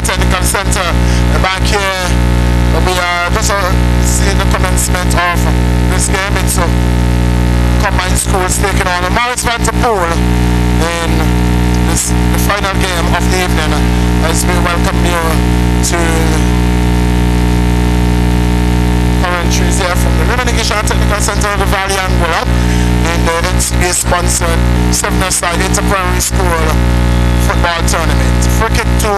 Technical Center back here. We are just seeing the commencement of this game. It's combined schools taking on the Morris Vanderpool in the final game of the evening, as we welcome you to commentaries here from the Irrigation Technical Center of the Valley and Wallop in the NCBA sponsored 7-side Interprimary School football tournament. Cricket to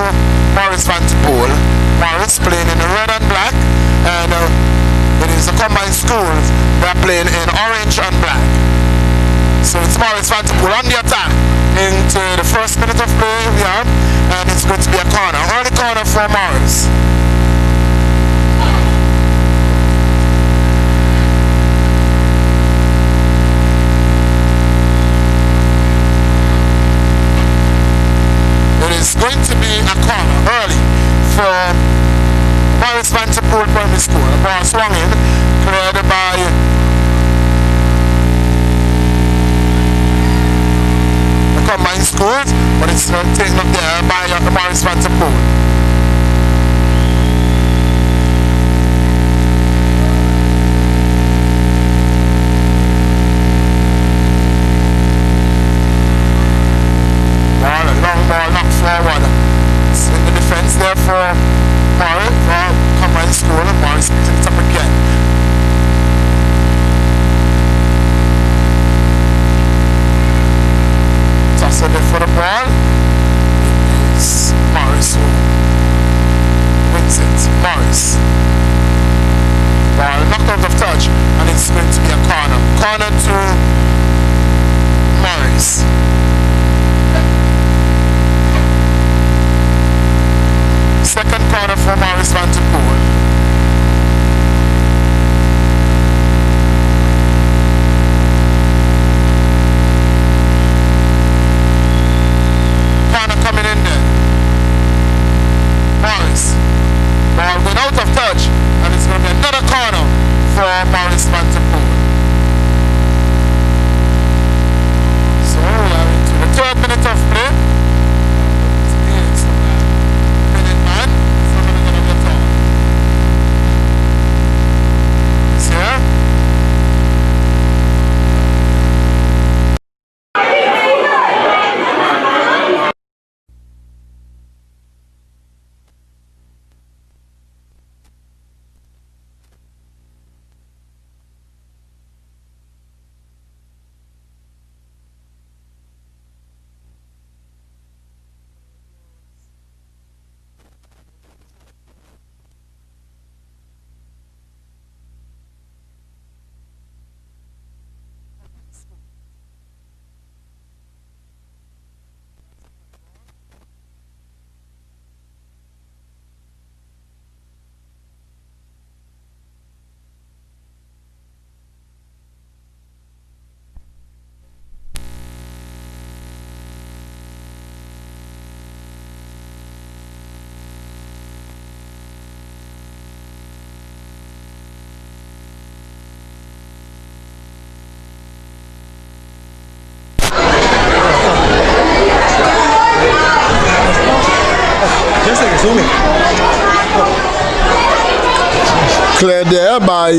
Morris Vanderpool. Morris playing in the red and black, and it is a combined school. They're playing in orange and black. So it's Morris Vanderpool on the attack into the first minute of play here, and it's going to be a corner. Early corner for Morris. It's going to be a corner early for Morris Vanderpool Primary School. The ball swung in, cleared by the combined schools, but it's taken up there by Morris Vanderpool. Long ball knocked forward. It's in the defense there for Morris, combined school, and Morris picks it up again. Toss it for the ball. It's Morris who wins it. Morris. Ball knocked out of touch, and it's going to be a corner. Corner to Morris. Second corner for Morris Vanderpool. Corner coming in there. Morris. Ball going out of touch, and it's going to be another corner for Morris Vanderpool. So we are into the third minute of play. Cleared there by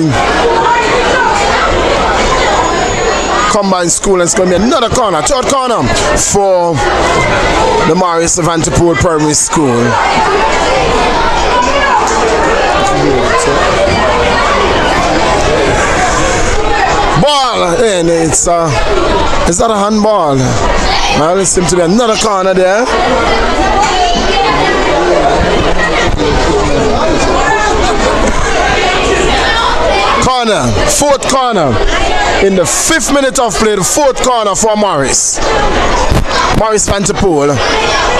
combined school, and it's going to be another corner, third corner for the Morris Vanderpool Primary School. Ball in, it's not a handball. Well, it seems to be another corner there. Corner, fourth corner in the 5th minute of play, the fourth corner for Morris Vanderpool.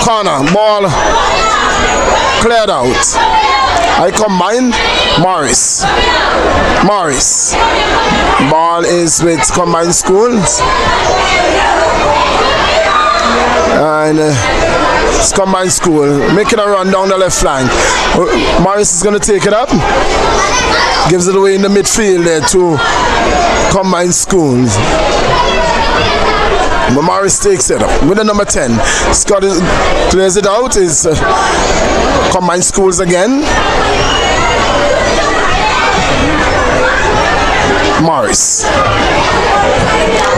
Corner, ball cleared out. I combine Morris. Ball is with combined schools. and it's combined school making a run down the left flank. Morris is going to take it up, gives it away in the midfield there to combined schools. But Morris takes it up with the number 10. Scott clears it out. Is combined schools again. Morris.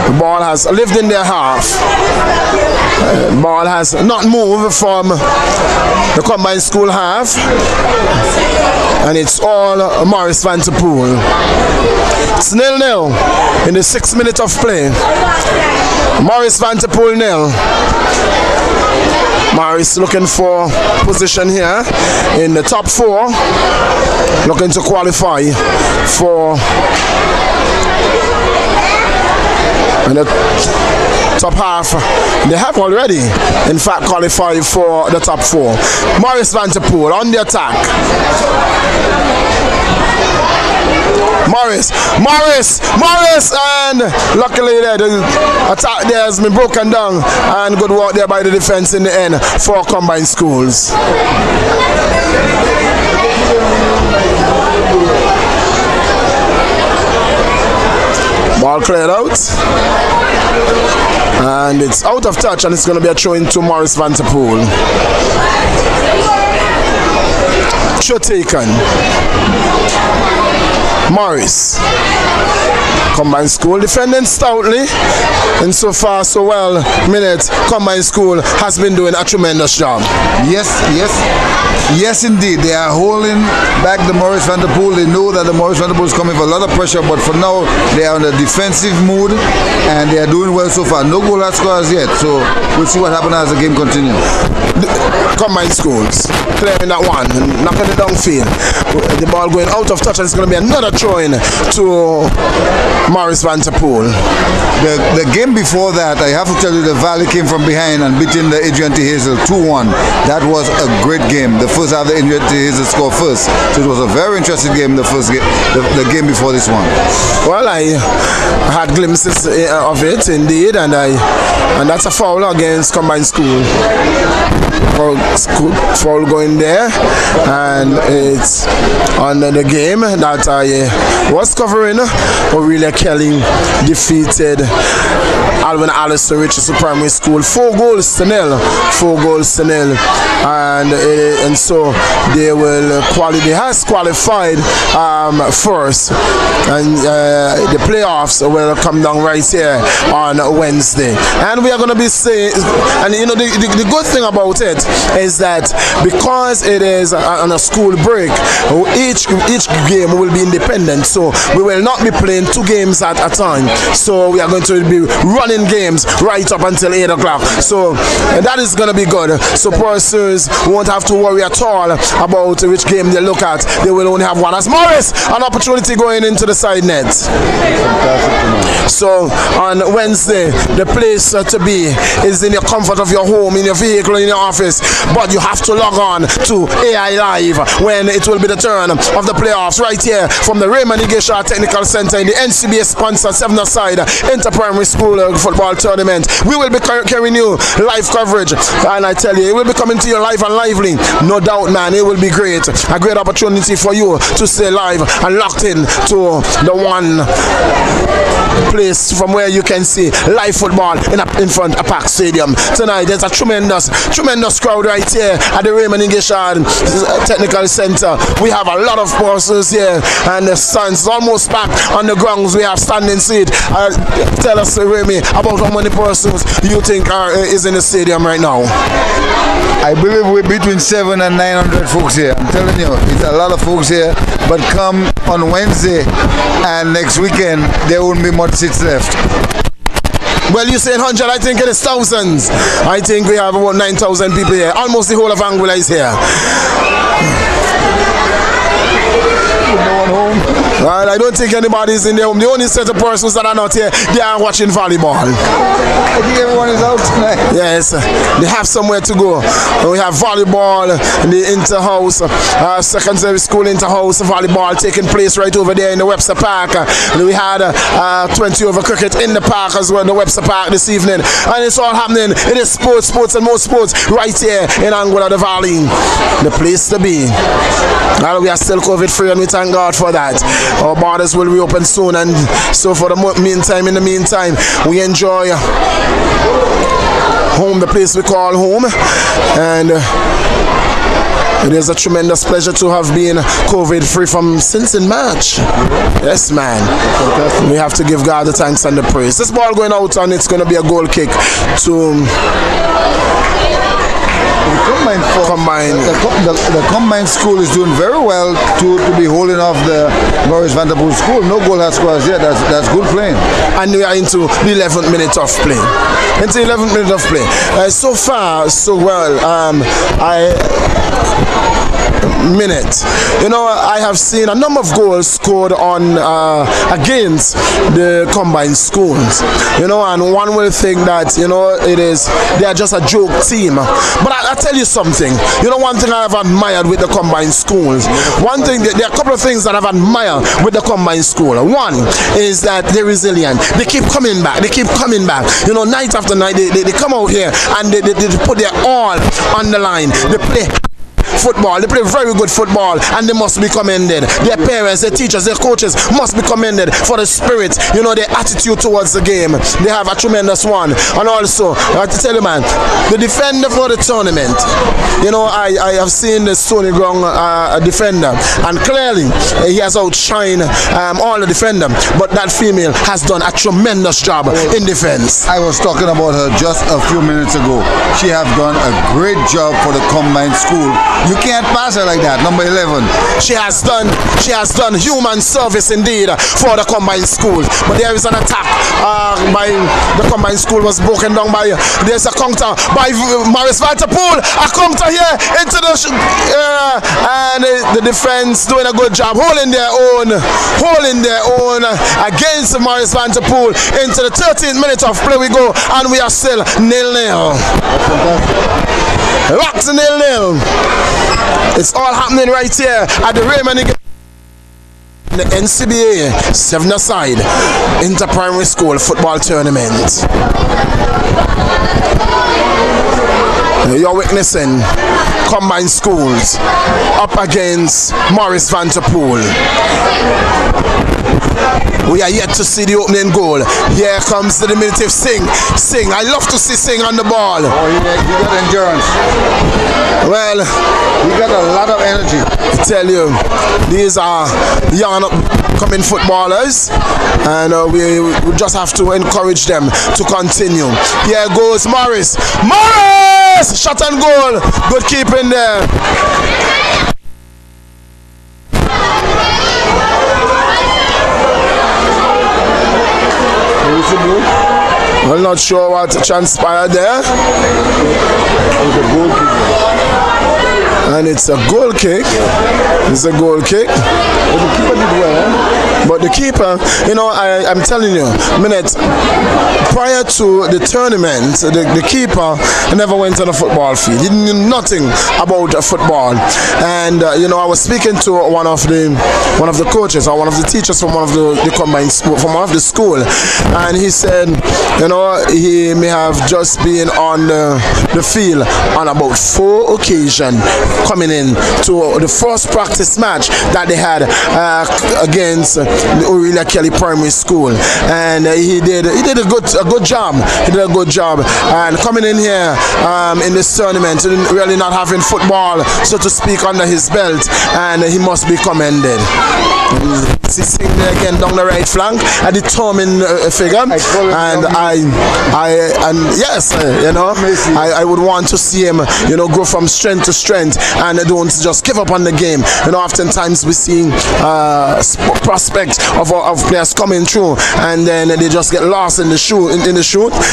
The ball has lived in their half. The ball has not moved from the combined school half. And it's all Morris Vanterpool. It's 0-0 in the 6th minute of play. Morris Vanterpool 0. Morris looking for position here in the top 4, looking to qualify for the top half. They have already, in fact, qualified for the top 4. Morris Vanterpool on the attack. Morris, and luckily there, the attack there has been broken down, and good work there by the defense in the end for combined schools. Ball cleared out, and it's out of touch, and it's going to be a throw into Morris Vanterpool. Throw taken. Morris. Combined school defending stoutly, and so far so well. Minute combined school has been doing a tremendous job. Yes indeed. They are holding back the Morris Vanterpool. They know that the Morris Vanterpool is coming with a lot of pressure, but for now they are in a defensive mood and they are doing well so far. No goal has scored as yet, so we'll see what happens as the game continues. Combined schools clearing that one, knocking it downfield. The ball going out of touch, and it's going to be another throw in to Morris Vanterpool. The game before that, I have to tell you, the Valley came from behind and beating the Adrian T. Hazel 2-1. That was a great game. The first half, the Adrian T. Hazel scored first, so it was a very interesting game. The first game, the game before this one. Well, I had glimpses of it indeed, and that's a foul against combined school. Foul going there, and it's on the game that I was covering. Aurelia Kelly defeated Alvin Allister Richardson Primary School 4-0, and so they will qualified first, and the playoffs will come down right here on Wednesday, and we are going to be saying, and you know the good thing about it is that because it is on a school break, each game will be independent, so we will not be playing 2 games at a time. So we are going to be running games right up until 8 o'clock. So that is going to be good. So persons won't have to worry at all about which game they look at. They will only have one. As Morris, an opportunity going into the side net. So on Wednesday, the place to be is in your comfort of your home, in your vehicle, in your office. But you have to log on to AI Live when it will be the turn of the playoffs right here from the Raymond Igesha Technical Center in the NCBA sponsored 7-a-side Inter-Primary School Football Tournament. We will be carrying you live coverage, and I tell you, it will be coming to you live and lively. No doubt, man, it will be great. A great opportunity for you to stay live and locked in to the one place from where you can see live football in front of Park Stadium. Tonight, there's a tremendous crowd right here at the Raymond Igesha Technical Center. We have a lot of persons here, and the sun's almost packed on the grounds. We have standing seat. Tell us, Remy, about how many persons you think is in the stadium right now. I believe we're between 700 and 900 folks here. I'm telling you, it's a lot of folks here. But come on Wednesday and next weekend, there won't be much seats left. Well, you saying 100, I think it is thousands. I think we have about 9,000 people here. Almost the whole of Anguilla is here. No one home. Well, I don't think anybody's in their home. The only set of persons that are not here, they are watching volleyball. I think everyone is out tonight. Yes, they have somewhere to go. We have volleyball in the inter-house, secondary school inter-house volleyball taking place right over there in the Webster Park. We had 20 over cricket in the park as well, in the Webster Park this evening. And it's all happening. It is sports and more sports right here in Anguilla the Valley. The place to be. Well, we are still COVID free and we thank God for that. Our borders will reopen soon, and so for the meantime, we enjoy home, the place we call home, and it is a tremendous pleasure to have been COVID free since in March. Yes, man. We have to give God the thanks and the praise. This ball going out, and it's going to be a goal kick to the combined school is doing very well to be holding off the Maurice Vanderpool school. No goal has scored yet. That's good playing. And we are into the 11th minute of play. So far, so well. I have seen a number of goals scored on against the combined schools. And one will think that they are just a joke team. But I tell you something. One thing I have admired with the combined schools. There are a couple of things that I've admired with the combined school. One is that they're resilient. They keep coming back. Night after night they come out here and they put their all on the line. They play football, they play very good football, and they must be commended. Their parents, their teachers, their coaches must be commended for the spirit, their attitude towards the game. They have a tremendous one. And also, I have to tell you, man, the defender for the tournament, I have seen the Stony Ground defender, and clearly he has outshined all the defender, but that female has done a tremendous job in defense. I was talking about her just a few minutes ago. She has done a great job for the combined school. You can't pass her like that. Number 11. She has done human service indeed for the combined school. But there is an attack by the combined school was broken down by. There's a counter by Maurice Vanderpool. A counter here into the and the defense doing a good job, holding their own against Maurice Vanderpool. Into the 13th minute of play we go, and we are still 0-0. Back to 0-0. It's all happening right here at the Raymond the NCBA 7-a-side inter-primary school football tournament. You're witnessing combined schools up against Maurice Vanderpool. We are yet to see the opening goal. Here comes the diminutive Singh. I love to see Singh on the ball. Oh, he got endurance. Well, he got a lot of energy. I tell you, these are young upcoming footballers, and we just have to encourage them to continue. Here goes Maurice. Shot and goal. Good keeping there. I'm not sure what transpired there. And it's a goal kick. It's a goal kick. But the keeper did well. But the keeper, I'm telling you, prior to the tournament, the keeper never went on a football field. He knew nothing about football. And I was speaking to one of the coaches or one of the teachers from one of the combined school, from one of the school, and he said, he may have just been on the field on about 4 occasions, coming in to the first practice match that they had against the Aurelia Kelly Primary School, and he did a good job. He did a good job, and coming in here in this tournament, really not having football, so to speak, under his belt, and he must be commended. He's sitting there again down the right flank, a determined figure, and I would want to see him, go from strength to strength, and don't just give up on the game. Oftentimes we see prospects of players coming through, and then they just get lost in the shoot.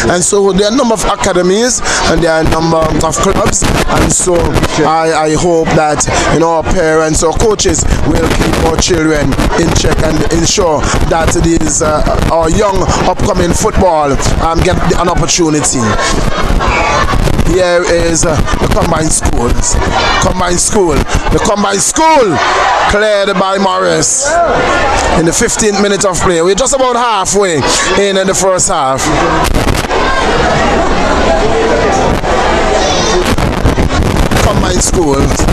And so there are a number of academies, and there are a number of clubs, and so I hope that our parents or coaches will keep our children in check and ensure that these our young upcoming football get an opportunity. Here is the combined schools. The combined school cleared by Morris in the 15th minute of play. We're just about halfway in the first half. Combined schools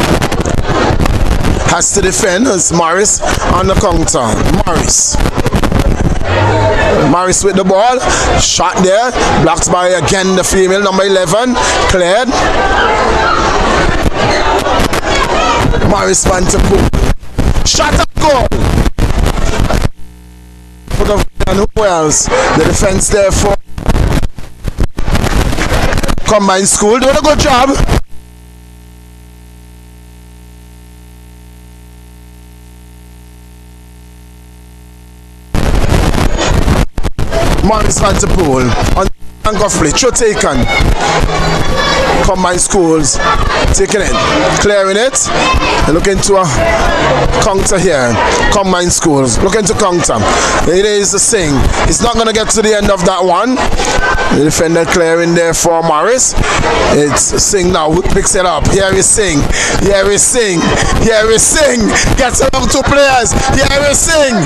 has to defend as Morris on the counter. Morris with the ball, shot there, blocked by again the female, number 11, cleared. Morris went to pool. Shot up goal. And who else? The defense there for combined school, doing a good job. Morris Van de Poel on Goffley, throw taken. Combined schools taking it, clearing it. They're looking to a counter here. Combined schools looking to counter. It is a Singh. He's not going to get to the end of that one. The defender clearing there for Morris. It's Singh now who picks it up. Here is Singh. Gets along two players. Here is Singh.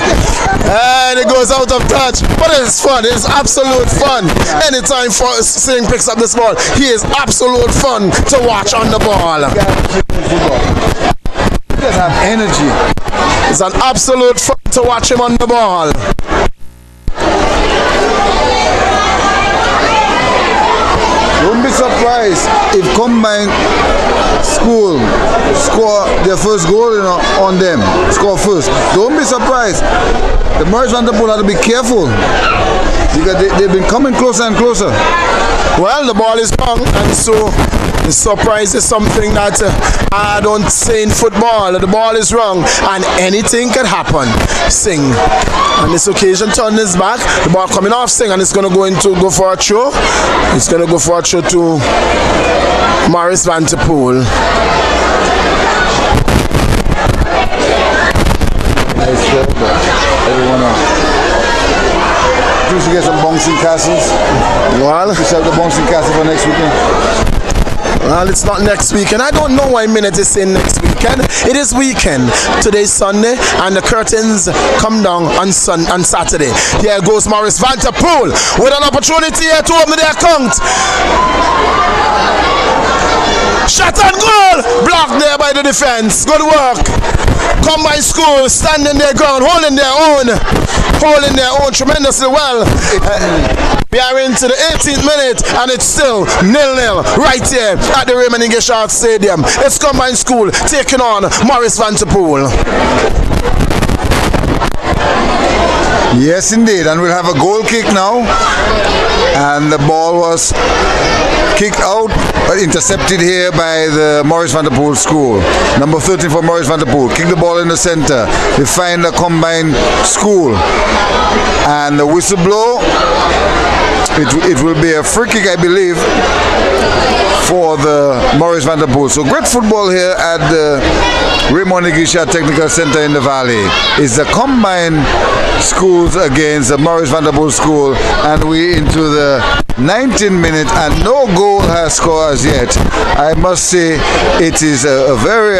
And it goes out of touch. But it's fun. It's absolute fun. Anytime Singh picks up this ball, he is absolute fun to watch on the ball. He does have energy. It's an absolute fun to watch him on the ball. Don't be surprised if combined school score their first goal on them. Score first. Don't be surprised. The Morris Van der Poel have to be careful. Because they've been coming closer and closer. Well, the ball is long, and so the surprise is something that I don't say in football. The ball is wrong, and anything can happen. Singh, on this occasion, turn his back. The ball coming off Singh, and it's going to go for a throw. It's going to go for a throw to Morris Van der Poel. Nice job, everyone else. You should get some bouncing castles. Well, you should have the bouncing castle for next weekend. Well, it's not next weekend. I don't know why Minute is saying next weekend. It is weekend. Today's Sunday, and the curtains come down on Saturday. Here goes Morris Van der Poel with an opportunity here to open the account. Shot and goal! Blocked there by the defense. Good work. Combined school standing their ground, holding their own tremendously well. We are into the 18th minute, and it's still 0-0 right here at the Raymond Ingleshart Stadium. It's combined school taking on Morris Van der Poel. Yes, indeed, and we'll have a goal kick now. And the ball was kicked out, but intercepted here by the Morris Van der Poel school. Number 13 for Morris Van der Poel. Kick the ball in the center. We find the combined school. And the whistle blow. It will be a free kick, I believe, for the Morris Van der Poel. So great football here at the Raymond Ingleshart Technical Center in the Valley. It's the combined schools against the Morris Van der Poel school, and we into the 19th minute, and no goal has scored as yet. I must say it is a very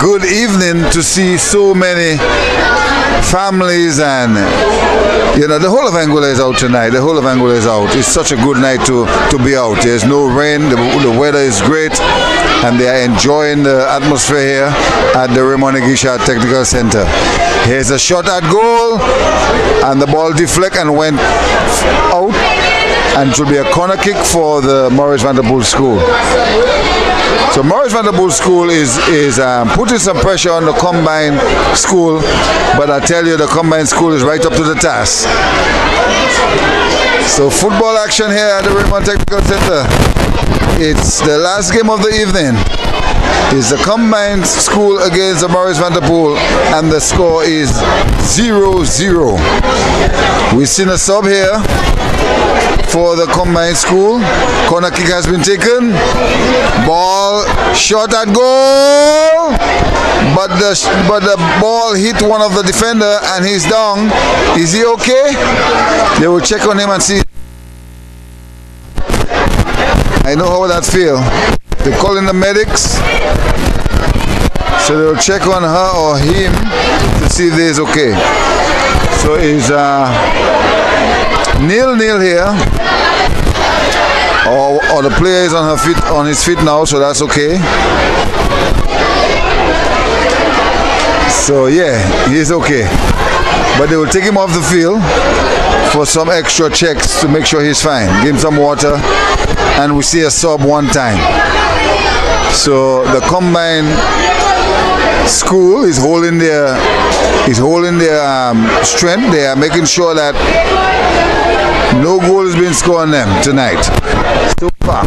good evening to see so many families, and the whole of Angola is out tonight. The whole of Angola is out. It's such a good night to be out. There's no rain, the weather is great, and they are enjoying the atmosphere here at the Raymond Ingleshart Technical Center. Here's a shot at goal, and the ball deflected and went out, and it will be a corner kick for the Morris Van der Poel school. So Morris Van der Poel school is putting some pressure on the combined school, but I tell you, the combined school is right up to the task. So football action here at the Raymond Technical Center. It's the last game of the evening. It's the combined school against the Morris Van der Poel, and the score is 0-0. We've seen a sub here for the combined school. Corner kick has been taken. Ball shot at goal, but the ball hit one of the defender and he's down. Is he okay? They will check on him and see. I know how that feel. They call in the medics, so they will check on her or him to see if he's okay. So it's 0-0 here. Or the player is on his feet now, so that's okay. So yeah, he's okay. But they will take him off the field for some extra checks to make sure he's fine. Give him some water, and we see a sub one time. So the combined school is holding their strength. They are making sure that no goal is being scored on them tonight. So far.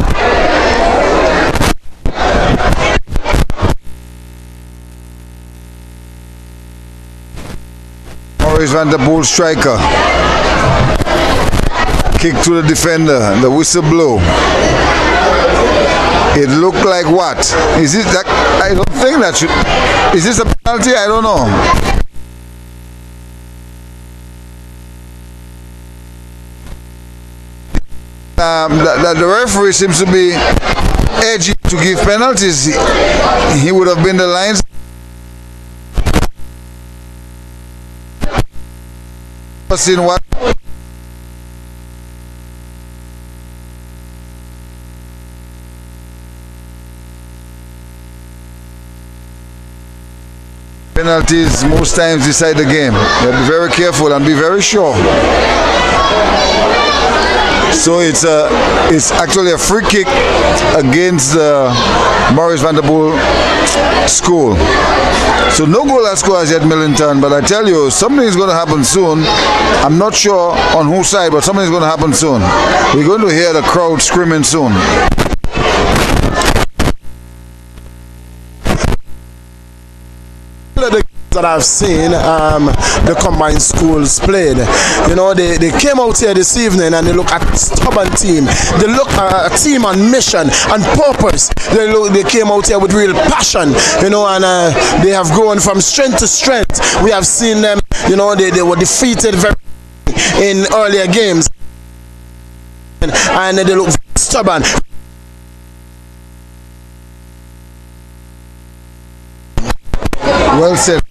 Maurice Van der Poel striker. Kick to the defender. The whistle blow. It looked like what? Is it that? I don't think that should. Is this a penalty? I don't know. The referee seems to be edgy to give penalties. He would have been the lines. Seen what? Penalties most times decide the game. You have to be very careful and be very sure. So it's actually a free kick against the Maurice Van der Poel school. So no goal has scored as yet, Millington, but I tell you, something is going to happen soon. I'm not sure on whose side, but something is going to happen soon. We're going to hear the crowd screaming soon. That I've seen the combined schools played. You know, they came out here this evening and they look at a stubborn team. They look at a team on mission and purpose. They came out here with real passion, you know, and they have grown from strength to strength. We have seen them, you know, they were defeated in earlier games, and they look stubborn. Well said.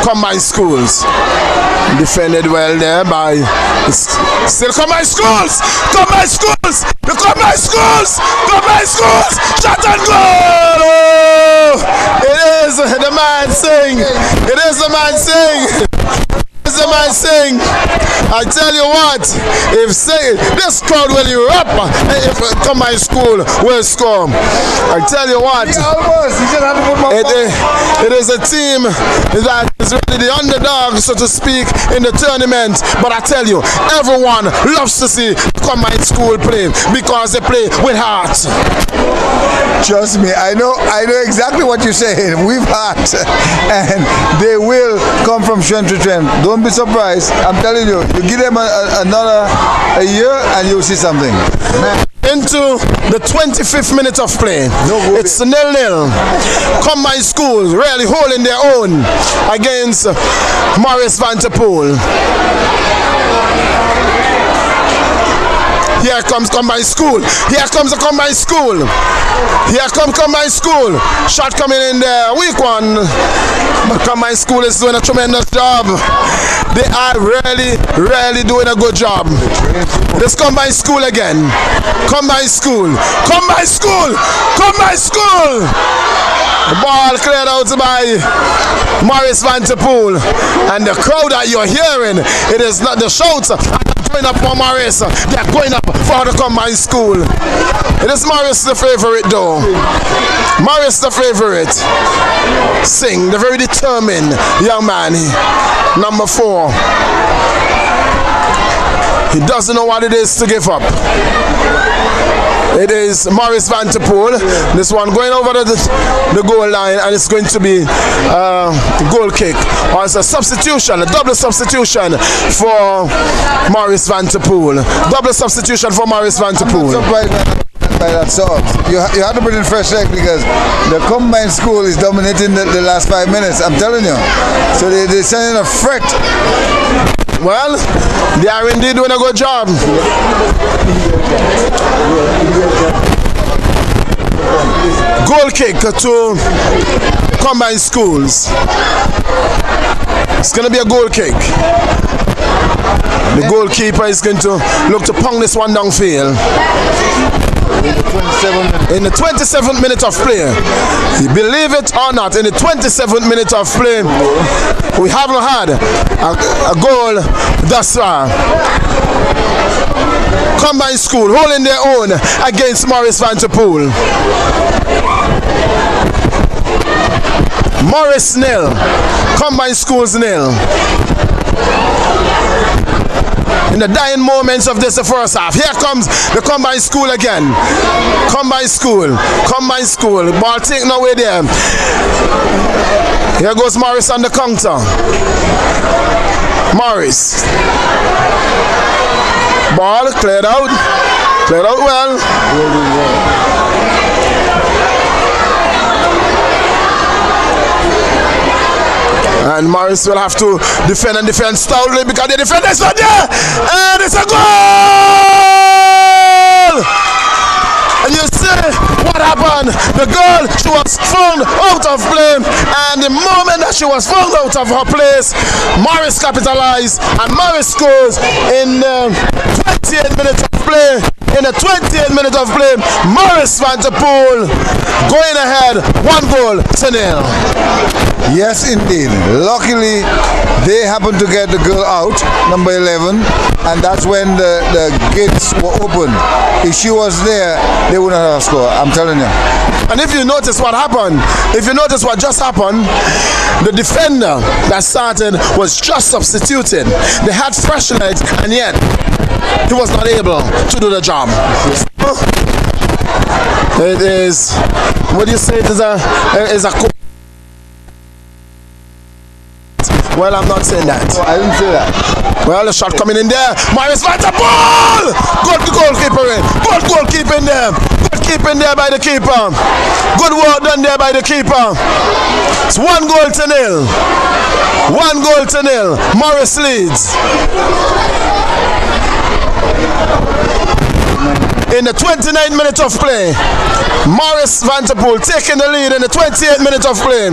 Combined schools defended well there by still combined schools, the combined schools, shot and goal. Oh, it is the man saying, I tell you what, if this crowd will erupt, if combined school will score, I tell you what, it is a team that is really the underdog, so to speak, in the tournament. But I tell you, everyone loves to see combined school play because they play with heart. Trust me, I know exactly what you're saying. We've heart, and they will come from strength to strength. Don't be surprised. I'm telling you, you give them another year and you'll see something. Man. into the 25th minute of play. It's 0-0. Combined Schools really holding their own against Morris Vanterpool. Here comes Combined School. Here comes the Combined School. Here comes Combined School. Shot coming in there. Weak one. But Combined School is doing a tremendous job. They are really doing a good job. This Combined School again. Combined School. Combined School. Combined School. The ball cleared out by Morris Vanterpool. And the crowd that you're hearing, it is not the shouts. Going up for Morris. They're going up for the Combined School. It is Morris the favorite though. Morris the favorite. Sing, the very determined young man. Number 4. He doesn't know what it is to give up. It is Morris Vanterpool. This one going over the goal line, and it's going to be a goal kick. Or it's a substitution, a double substitution for Morris Vanterpool. Double substitution for Morris Vanterpool. By that sort. You have to bring in fresh leg because the Combined School is dominating the last 5 minutes. I'm telling you. So they're sending a threat. Well, they are indeed doing a good job. Goal kick to Combined Schools. It's going to be a goal kick. The goalkeeper is going to look to pong this one downfield. In the 27th minute of play, you believe it or not, in the 27th minute of play, we haven't had a goal thus far. Combined School holding their own against Morris Vanterpool. Morris 0, Combined Schools 0. In the dying moments of this first half, here comes the Combined School again. Combined School, Combined School. Ball taken away there. Here goes Morris on the counter. Morris. Ball cleared out. Cleared out well. And Morris will have to defend and defend stoutly because the defender is not there. And it's a goal! And you see what happened. The girl, she was found out of play. And the moment that she was found out of her place, Morris capitalized. And Morris scores in 28 minutes of play. In the 28th minute of play, Morris Vanterpool going ahead 1-0. Yes, indeed. Luckily, they happened to get the girl out, number 11, and that's when the gates were open. If she was there, they wouldn't have scored. I'm telling you. And if you notice what happened, if you notice what just happened, the defender that started was just substituted. They had fresh legs, and yet he was not able to do the job. It is, what do you say? It is a well, I'm not saying that. Oh, I didn't say that. Well, the shot coming in there. Morris Vanterpool! Good goalkeeper in. Good goalkeeper in there. Good keeping there by the keeper. Good work done there by the keeper. It's 1-0. 1-0. Morris leads. In the 29th minute of play, Morris Vanterpool taking the lead in the 28th minute of play.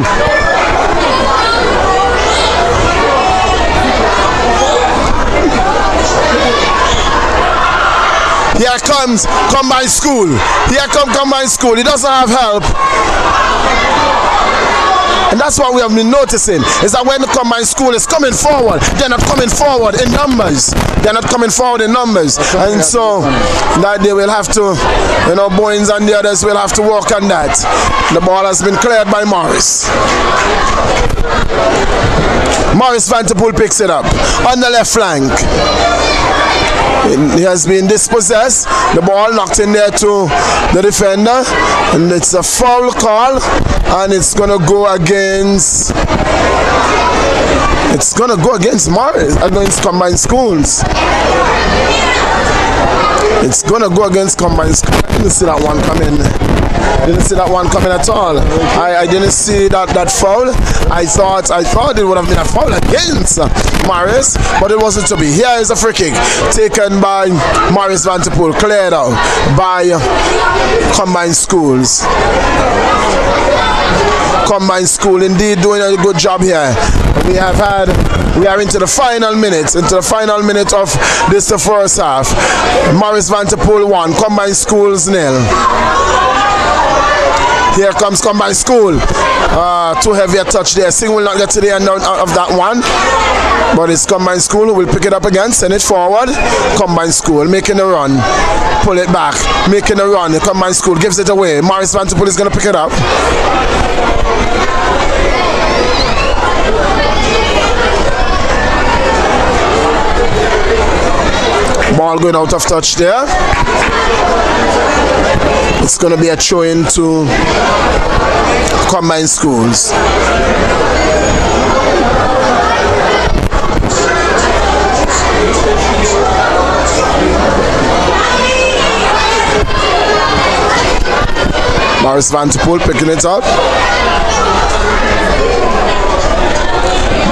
Here comes Combined School. Here comes Combined School. He doesn't have help. And that's what we have been noticing, is that when the Combined School is coming forward, they're not coming forward in numbers. They're not coming forward in numbers. And so that they will have to, Boyens and the others will have to work on that. The ball has been cleared by Morris. Morris Vanterpool picks it up on the left flank. He has been dispossessed. The ball knocked in there to the defender, and it's a foul call, and it's gonna go against. It's gonna go against Morris, against Combined Schools. It's gonna go against combined school. I didn't see that one coming. Didn't see that one coming at all. I didn't see that foul. I thought it would have been a foul against Morris, but it wasn't to be. Here is a free kick taken by Morris Vanterpool, cleared out by combined schools. Combined school indeed doing a good job here. We are into the final minutes, of this the first half. Morris Vanterpool 1, combined schools 0. Here comes combined school. Too heavy a touch there. Singh will not get to the end of that one. But it's combined school who will pick it up again, send it forward. Combined school making a run. Pull it back, making a run. The combined school gives it away. Morris Vanterpool is going to pick it up. Ball going out of touch there. It's going to be a throw into combined schools. Morris Vanterpool picking it up.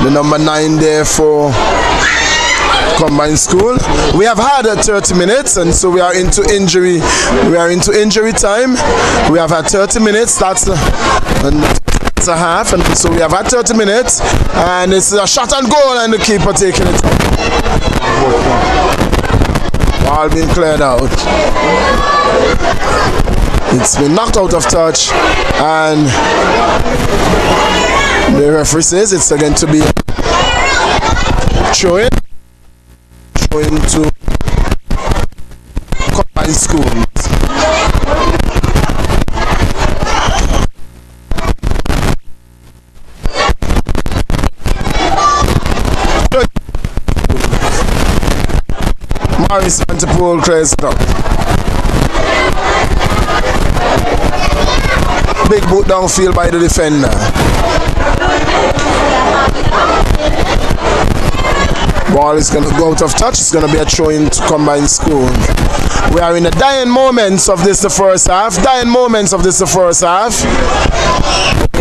The number 9 there for combined school. We have had 30 minutes, and so we are into injury. We are into injury time. We have had 30 minutes. That's a half, and so we have had 30 minutes, and it's a shot and goal, and the keeper taking it. Ball being cleared out. It's been knocked out of touch, and the referee says it's going to be throw-in to combined schools. Morris Vanterpool clears it up. Big boot downfield by the defender. Ball is going to go out of touch. It's going to be a throw in to combined school. We are in the dying moments of this the first half. We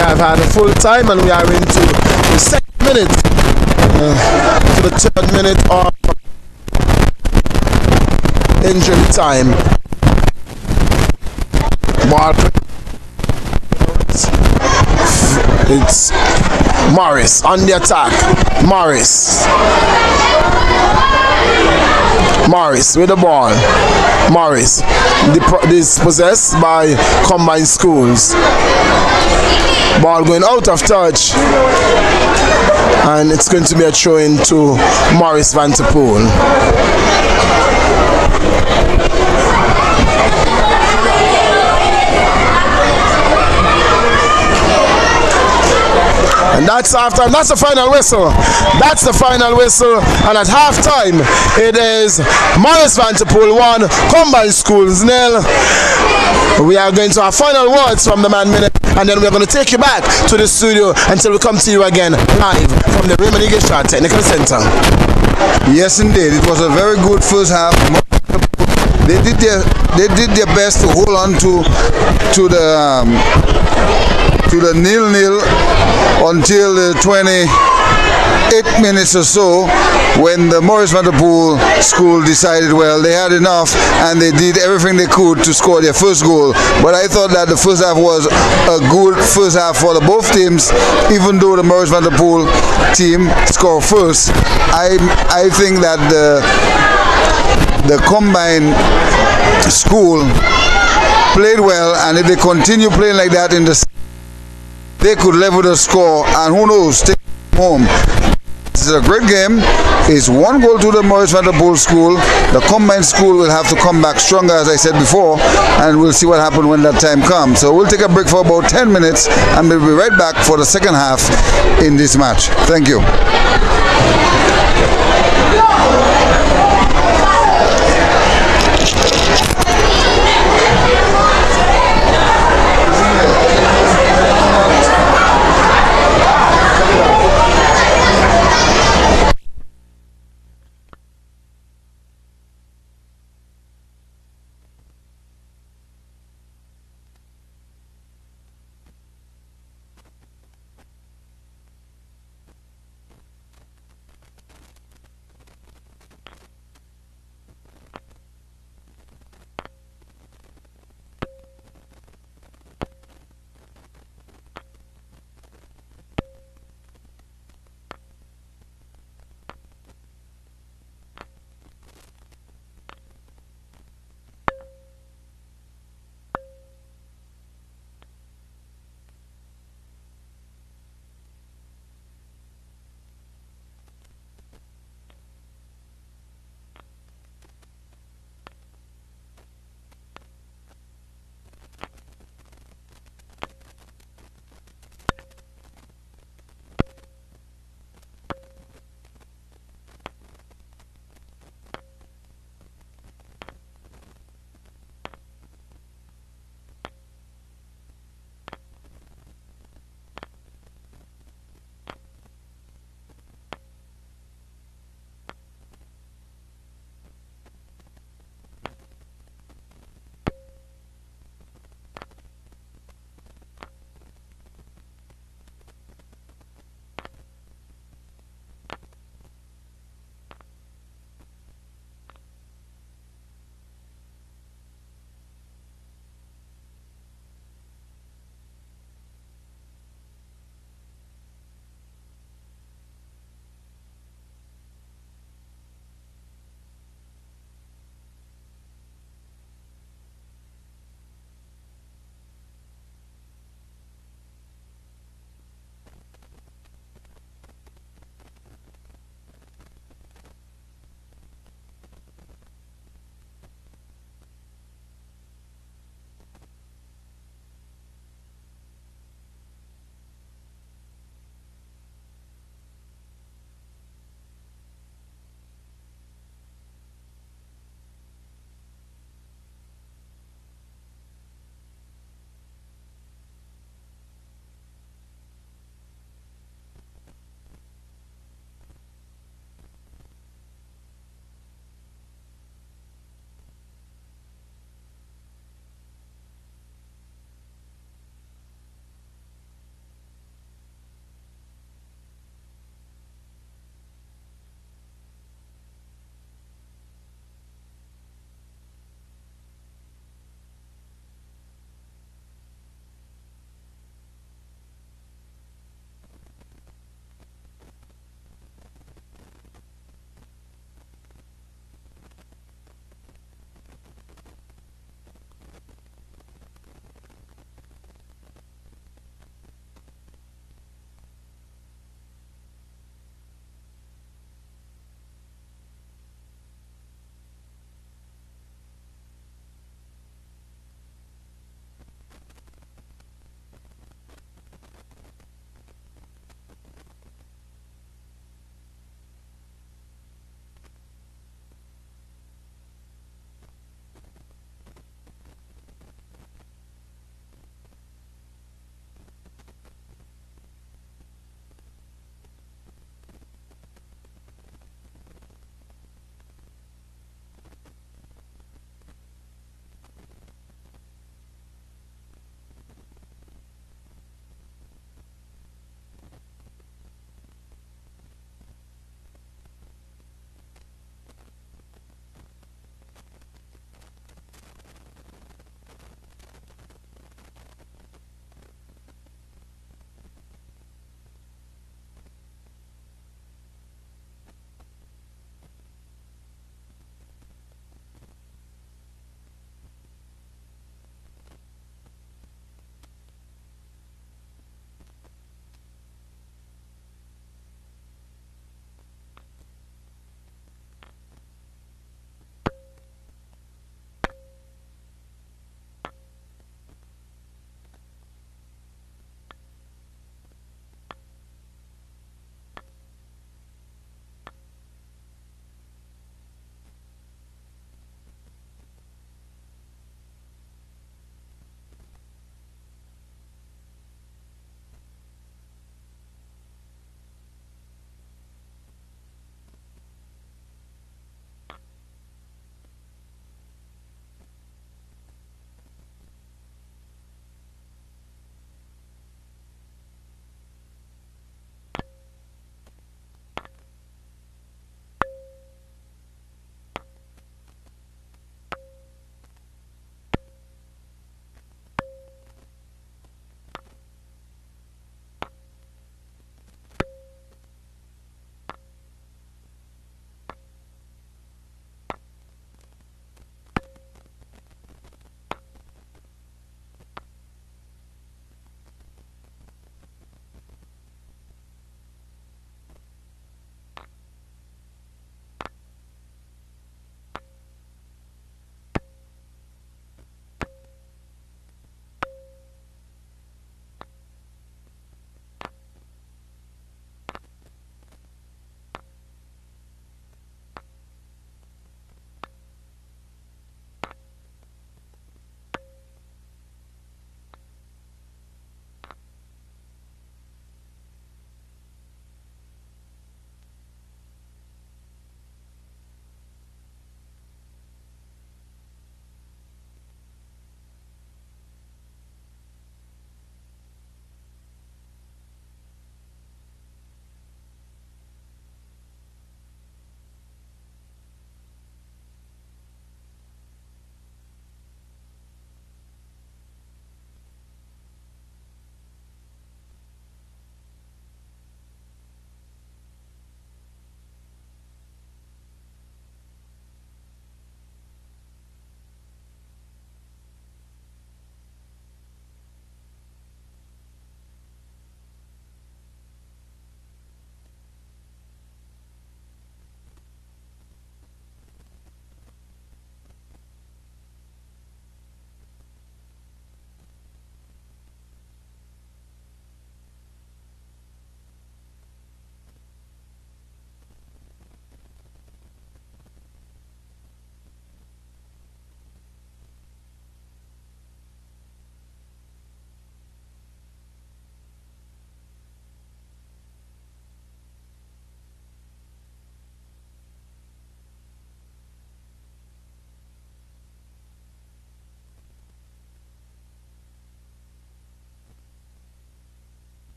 have had a full time, and we are into the second minute. To the third minute of injury time. Ball. It's Morris on the attack. Morris with the ball. Morris dispossessed by combined schools. Ball going out of touch, and it's going to be a throw in to Morris Vanterpool. And that's halftime. That's the final whistle. And at halftime, it is Morris Vanterpool 1, combined schools 0. We are going to have final words from the man minute, and then we're going to take you back to the studio until we come to you again live from the Raymond Igisha Technical Center. Yes, indeed. It was a very good first half. They did their best to hold on to the 0-0 until the 28 minutes or so, when the Morris Vanterpool school decided, well, they had enough, and they did everything they could to score their first goal. But I thought that the first half was a good first half for both teams, even though the Morris Vanterpool team scored first. I think that the combined school played well, and if they continue playing like that they could level the score, and who knows, take home. This is a great game. It's 1 goal to the Morris Vanterpool school. The combined school will have to come back stronger, as I said before, and we'll see what happens when that time comes. So we'll take a break for about 10 minutes, and we'll be right back for the second half in this match. Thank you.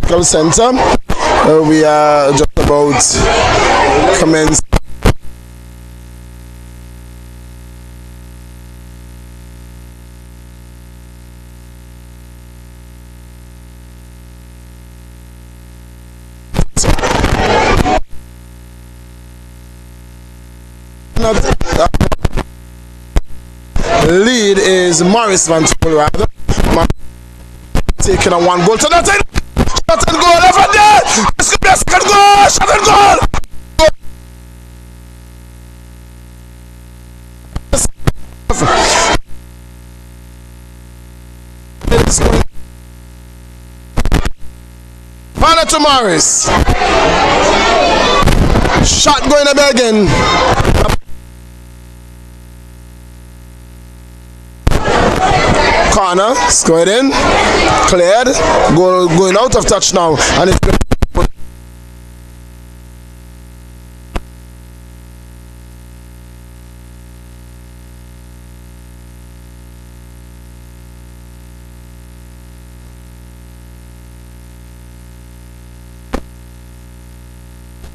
Medical Center. We are just about commence. Lead is Morris Van Tuppel, rather. Taking a 1 goal to nothing. Shot and goal over there. This could be a second goal. Shot and goal. Banner to Morris. Shot going to be again. Corner, squared in, cleared, goal going out of touch now, and it's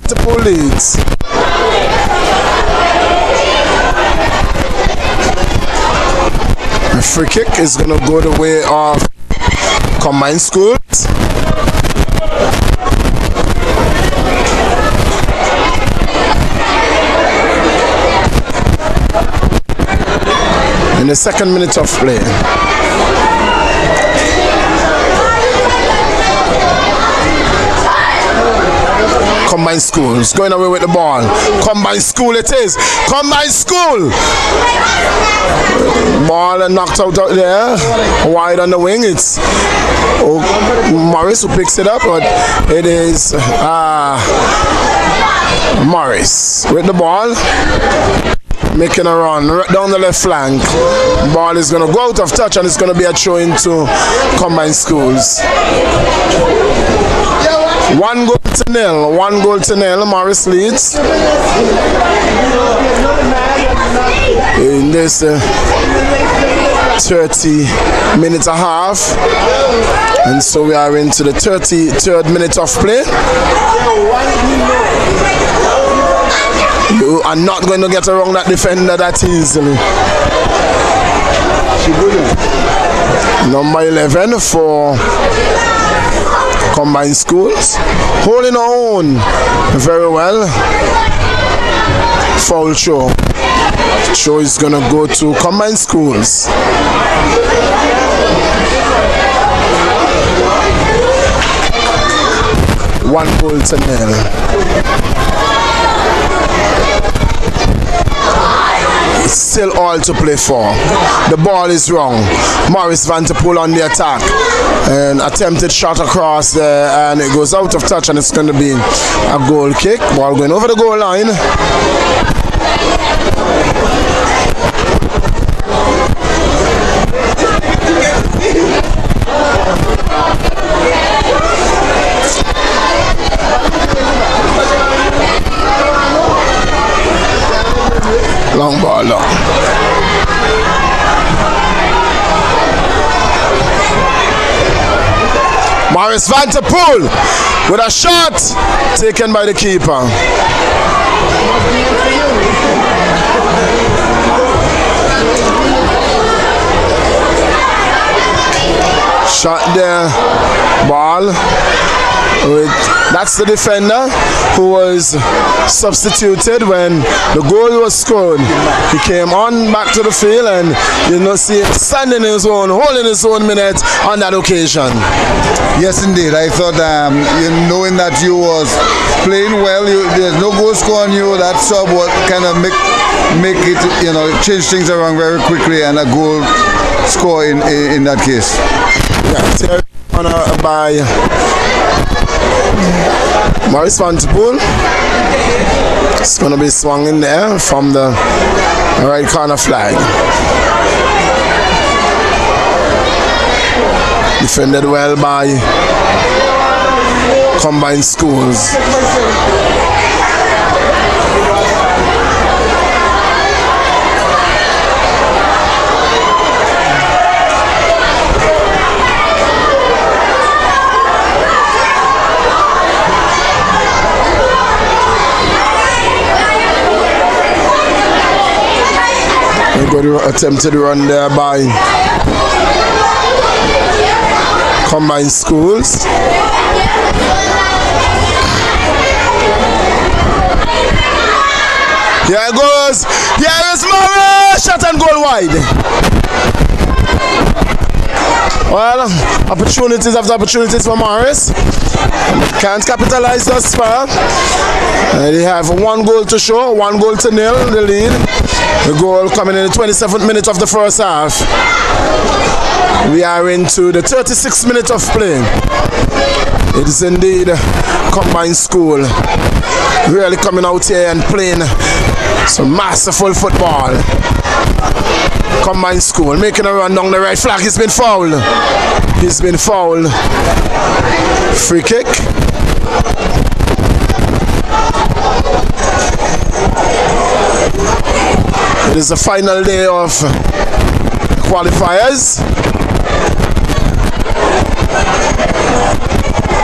multiple leads. The free kick is going to go the way of Combined Schools. In the second minute of play. Combined Schools going away with the ball. Combined School it is. Combined School. Ball knocked out there. Wide on the wing. It's Morris who picks it up, but it is Morris with the ball. Making a run right down the left flank. Ball is going to go out of touch and it's going to be a throw into Combined Schools. 1 goal to nil. 1 goal to nil. Morris leads in this 30 minutes and a half, and so we are into the 33rd minute of play. You are not going to get around that defender that easily. Number 11 for Combined Schools, holding on very well. Foul show. Show is gonna go to Combined Schools. One goal to nil. Still all to play for. The ball is wrong. Morris Van Tuppel on the attack. An attempted shot across there and it goes out of touch and it's going to be a goal kick. Ball going over the goal line. Long ball, long. Morris Van Tuppel with a shot taken by the keeper. Shot there, ball. That's the defender who was substituted when the goal was scored. He came on back to the field and you know see him standing his own, holding his own minute on that occasion. Yes, indeed. I thought, knowing that you was playing well, there's no goal score on you. That sub was kind of make it, change things around very quickly, and a goal score in that case. Yeah, by Morris Van Tuppel. It's going to be swung in there from the right corner flag. Defended well by Combined Schools. Good attempted run there by Combined Schools. Here it goes. Here is Murray. Shot and goal wide. Well, opportunities after opportunities for Morris. Can't capitalize thus far. They have 1 goal to show, 1 goal to nil, the lead. The goal coming in the 27th minute of the first half. We are into the 36th minute of play. It is indeed Combined School really coming out here and playing some masterful football. Combined School making a run down the right flag. He's been fouled. He's been fouled. Free kick. It is the final day of qualifiers.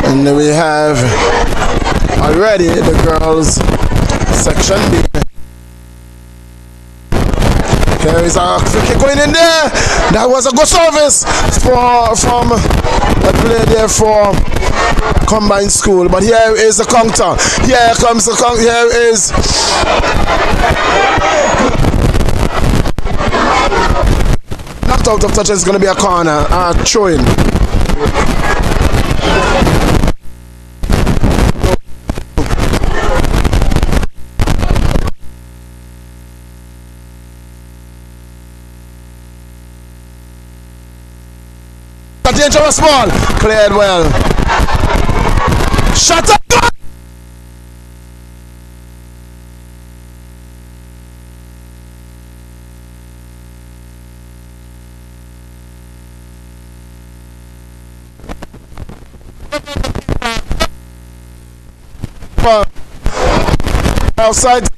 And we have already the girls section. There is a free kick going in there. That was a good service from a play there for Combined School. But here is the counter. Here comes the counter. Here is knocked out of touch. It's going to be a corner. Throwing. A dangerous ball. Cleared well. Shut up! Outside.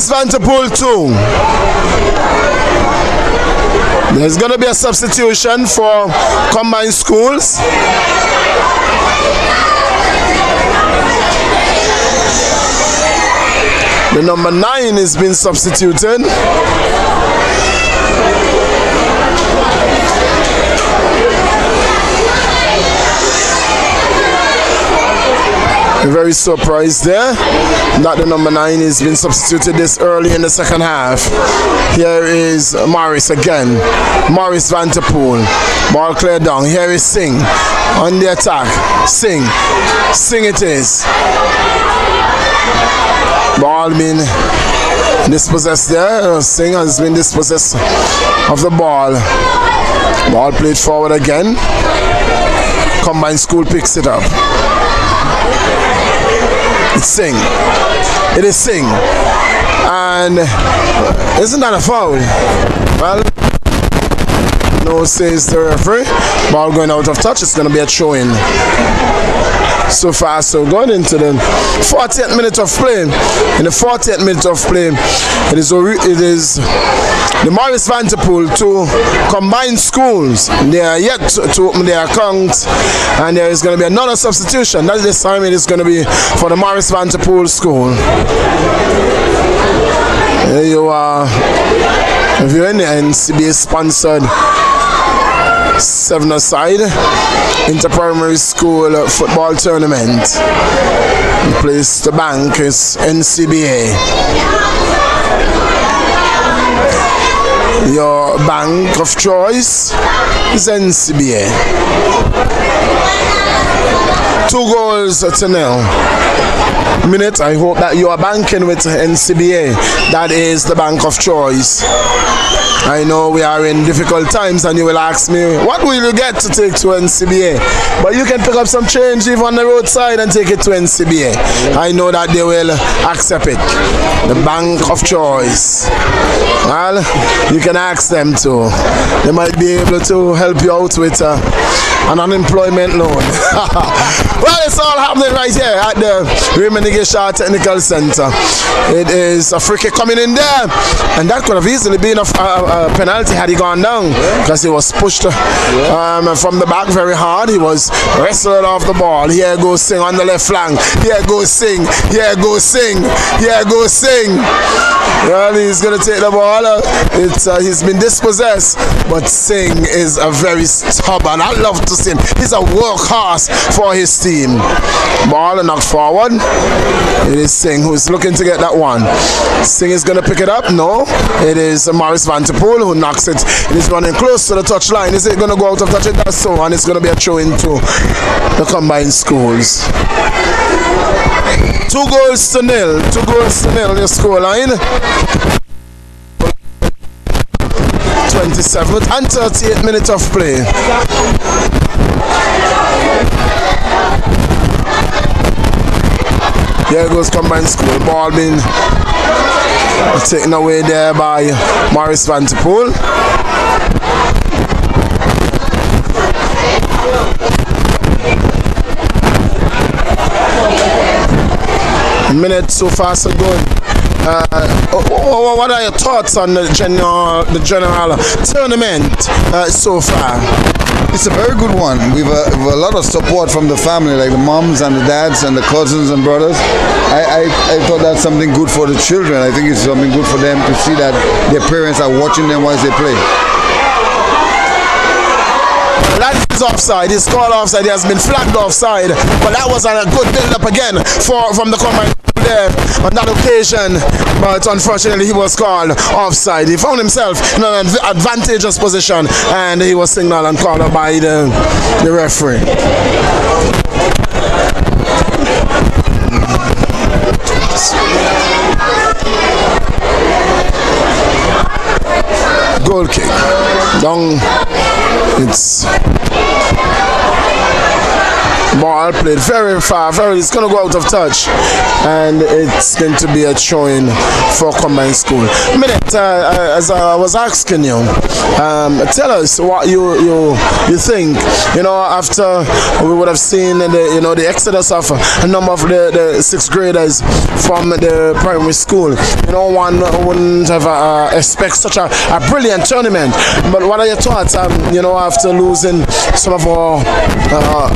Vanterpool 2. There's going to be a substitution for Combined Schools. The number 9 is being substituted. Very surprised there that the number 9 is being substituted this early in the second half. Here is Morris again. Morris Vanterpool. Ball cleared down. Here is Singh on the attack. Singh it is. Ball being dispossessed there. Singh has been dispossessed of the ball. Ball played forward again. Combined School picks it up. It's Singh. It is Singh. And isn't that a foul? Well, no, says the referee. Ball going out of touch. It's going to be a throw-in. So far, so good into the 40th minute of play. In the 40th minute of play, it is the Morris Vanterpool to Combined Schools. They are yet to open their account, and there is going to be another substitution. That this time it is going to be for the Morris Vanterpool School. There you are. If you're in the NCBA sponsored 7-a-side inter-primary school football tournament. The place to bank is NCBA. Your bank of choice is NCBA. 2-0. Minute, I hope that you are banking with NCBA. That is the bank of choice. I know we are in difficult times and you will ask me, what will you get to take to NCBA? But you can pick up some change even on the roadside and take it to NCBA. I know that they will accept it. The bank of choice. Well, you can ask them to. They might be able to help you out with an unemployment loan. Well, it's all happening right here at the Raymond Shaw Technical Center. It is a free kick coming in there, and that could have easily been a penalty had he gone down, because he was pushed from the back very hard. He was wrestled off the ball. Here goes Singh on the left flank. Here goes Singh. Here goes Singh. Here goes Singh. Well, he's going to take the ball. He's been dispossessed, but Singh is a very stubborn. I love to see him. He's a workhorse for his team. Ball knocked forward. It is Singh who's looking to get that one. Singh is going to pick it up. No, it is Morris Van Der Poel who knocks it. It is running close to the touchline. Is it going to go out of touch? It does so, and it's going to be a throw into the combined schools. 2-0. 2-0 your score line. 27th and 38 minutes of play. Here goes combined school. Ball being taken away there by Morris Van Der Poel. Minute so far so good. What are your thoughts on the general tournament so far? It's a very good one. We've a lot of support from the family, like the moms and the dads and the cousins and brothers. I thought that's something good for the children. I think it's something good for them to see that their parents are watching them while they play. That is offside. He's called offside. He has been flagged offside. But that was a good build-up again from the combined there on that occasion. But unfortunately, he was called offside. He found himself in an advantageous position, and he was signaled and called up by the referee. Goal kick. Down. It's ball played very far, it's going to go out of touch, and it's going to be a throw-in for combined school. Minute, as I was asking you, tell us what you think. You know, after we would have seen the exodus of a number of the sixth graders from the primary school. You know, one wouldn't have expect such a brilliant tournament. But what are your thoughts? You know, after losing some of our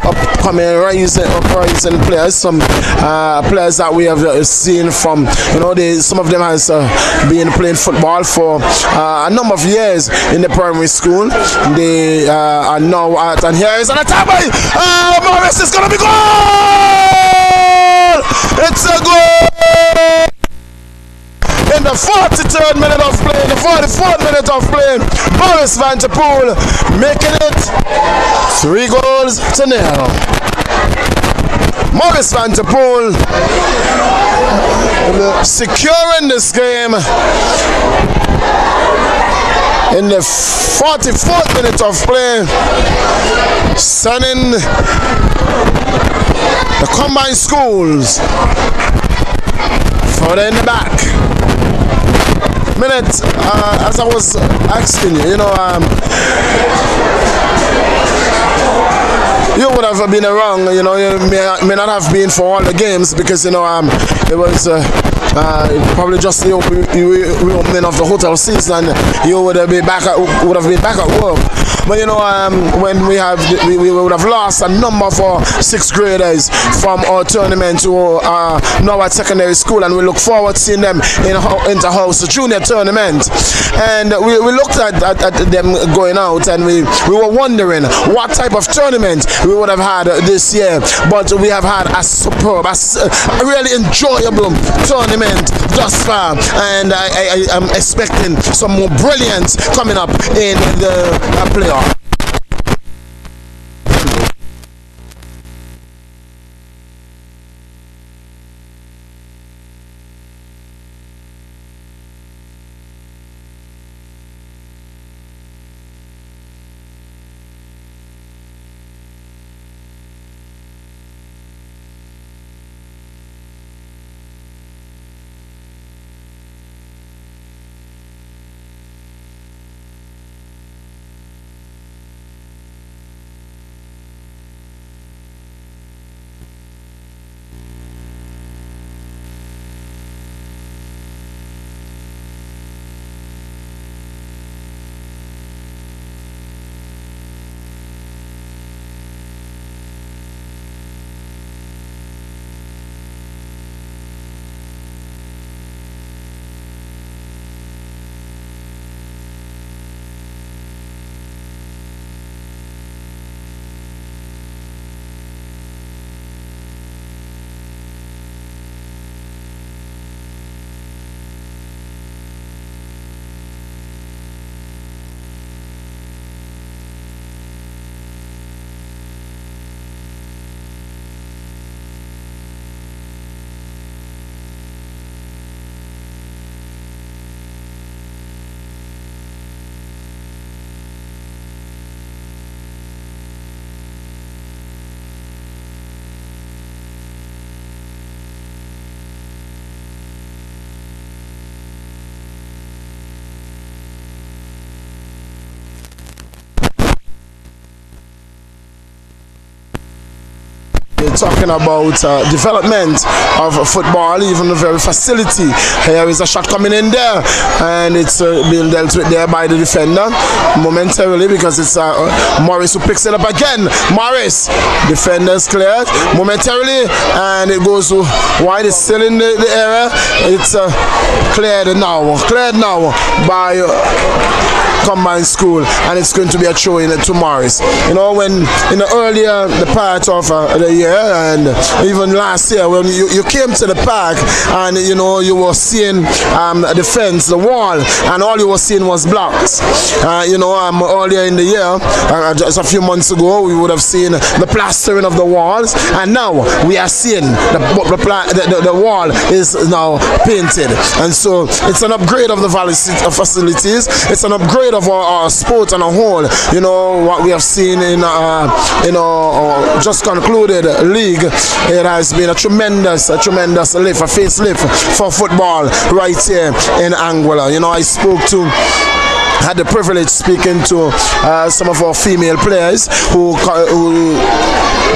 upcoming uprising players, some players that we have seen from, you know, some of them has been playing football for a number of years in the primary school. They are now at, and here is an attack by Morris. It's gonna be goal! It's a goal! In the 43rd minute of play, in the 44th minute of play, Morris Van Der Poel making it 3-0. Morris Van Der Poel securing this game in the 44th minute of play, sending the combined schools further in the back. Minute, as I was asking you, you would have been wrong, you may not have been for all the games, because it was probably just the reopening of the hotel season. You would have been back at work. But when we would have lost a number of our sixth graders from our tournament to now at secondary school, and we look forward to seeing them in inter-house junior tournament. And we looked at them going out, and we were wondering what type of tournament we would have had this year. But we have had a superb, a really enjoyable tournament thus far, and I am expecting some more brilliance coming up in the playoff. You're talking about development of football, even the very facility. Here is a shot coming in there, and it's being dealt with there by the defender momentarily, because it's Morris who picks it up again. Morris, defenders cleared momentarily, and it goes wide. It's still in the area. It's cleared now by Combined School, and it's going to be a throw in to Morris. You know, when in the earlier the part of the year, and even last year, when you came to the park, and you know, you were seeing the fence, the wall, and all you were seeing was blocks. You know, earlier in the year, just a few months ago, we would have seen the plastering of the walls, and now we are seeing the wall is now painted, and so it's an upgrade of the facilities. It's an upgrade of our sport on a whole. You know, what we have seen in just concluded league, it has been a tremendous lift, a facelift for football right here in Anguilla. You know, I had the privilege speaking to some of our female players who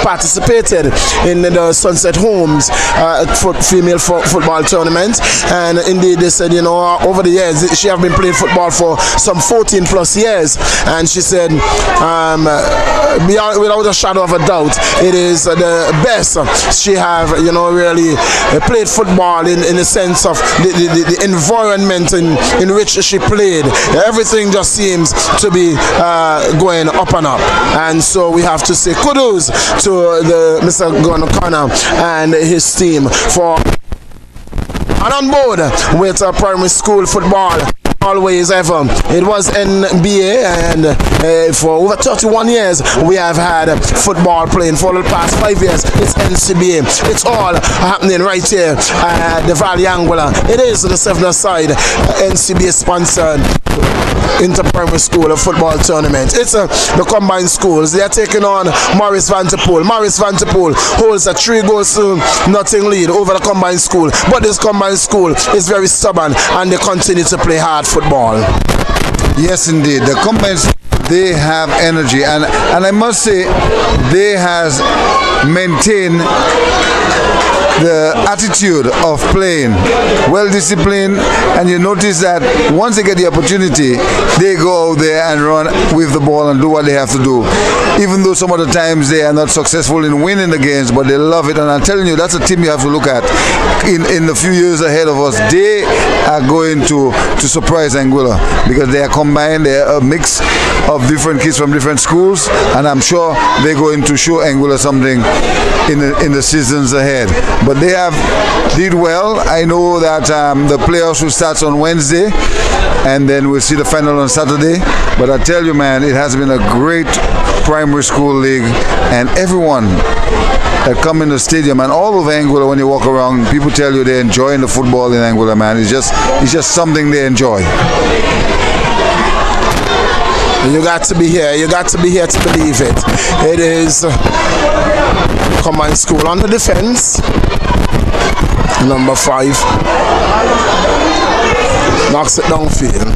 participated in the Sunset Homes female football tournament, and indeed they said, you know, over the years she have been playing football for some 14 plus years, and she said without a shadow of a doubt, it is the best she have, you know, really played football in the sense of the environment in which she played. Everything just seems to be going up and up, and so we have to say kudos to Mr. Gunn Connor and his team for and on board with primary school football. Always ever. It was NBA, and for over 31 years we have had football playing. For the past 5 years it's NCBA. It's all happening right here at the Valley Anguilla. It is the 7th side NCBA sponsored inter-primary school football tournament. It's the combined schools. They are taking on Morris Vanterpool. Morris Vanterpool holds a 3-0 lead over the combined school, but this combined school is very stubborn, and they continue to play hard football. Yes, indeed. The combined, they have energy, and I must say they has maintained the attitude of playing, well disciplined, and you notice that once they get the opportunity, they go out there and run with the ball and do what they have to do. Even though some of the times they are not successful in winning the games, but they love it. And I'm telling you, that's a team you have to look at in the few years ahead of us. They are going to surprise Anguilla, because they are combined. They are a mix of different kids from different schools, and I'm sure they're going to show Anguilla something in the seasons ahead. But they have did well. I know that the playoffs will start on Wednesday, and then we'll see the final on Saturday. But I tell you, man, it has been a great primary school league, and everyone that come in the stadium and all over Anguilla, when you walk around, people tell you they're enjoying the football in Anguilla, man. It's just something they enjoy. You got to be here. You got to be here to believe it. It is combined school on the defense. Number 5 knocks it downfield.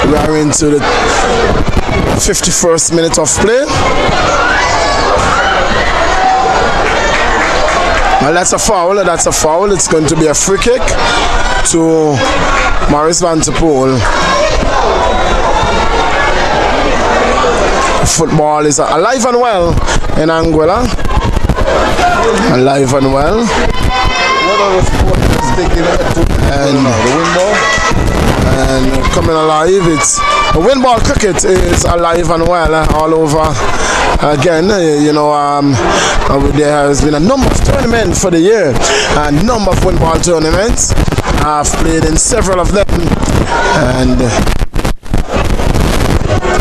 We are into the 51st minute of play. Well, that's a foul. That's a foul. It's going to be a free kick to Morris Vanterpool. Football is alive and well in Anguilla. Alive and well. And coming alive, it's the wind ball cricket is alive and well all over again. You know, there has been a number of tournaments for the year, a number of wind ball tournaments. I've played in several of them, and